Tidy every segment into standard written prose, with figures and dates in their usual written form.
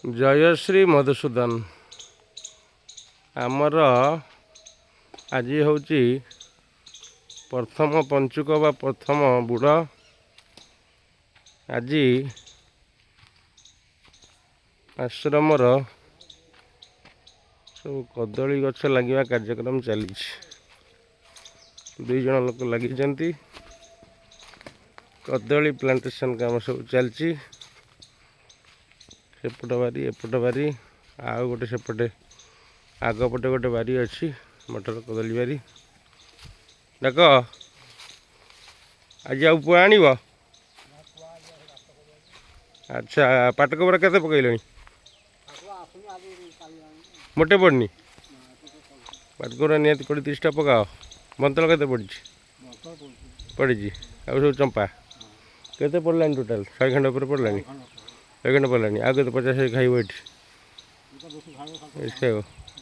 जयश्री मधुसूदन आमर आज हूँ प्रथम पंचुक बा प्रथम बुड़। आज आश्रमर सब कदली गछ लगे कार्यक्रम चली। 2 जन लोक लगी कदली प्लांटेशन काम सब चलती। सेपट बारी एपट बारी आउ गोटे सेपटे आगपटे गोटे बारी अच्छी मटर कदली बारी। देख आज आउ पुआ आण। अच्छा पाटकोबरा केते पकईले मोटे पड़नी पाटकोबरा निहत 20-30टा पकाओ। बंतल केते पड़ी पड़ी आउ सब चंपा केते पड़लानी टोटाल 100 खंड ऊपर पड़लानी 100 खंड पड़लानी आउ केते 50 खाइब ये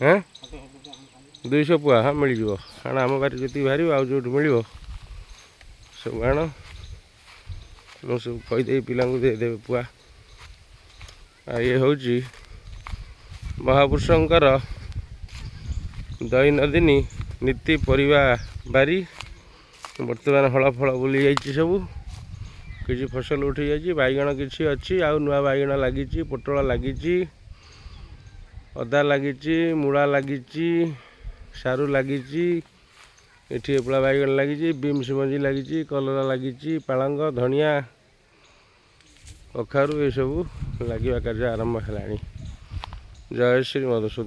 हाँ 200 पुआ हाँ मिल जाव आण आम बारी जी बाहर आउ जो मिल सब आण मुझे सब कहीदे पिला देदेवे पुआ। ये हूँ महापुरुषंकर दैनंदिन नीति परिवा बारी। बर्तमान हल फल बुली जाइए सब किसी फसल उठी जाइए बैगण किसी अच्छी आउ नुआ बैगण लगी पोटल लगी अदा लगी मूला लगी सारू लगी एटी एपड़ा बैगण लगी बीम्स मंजी लगी कलरा लगी पालंग धनिया कखारू ये सब लगे कार्य आरंभ है। जय श्री मधुसूदन।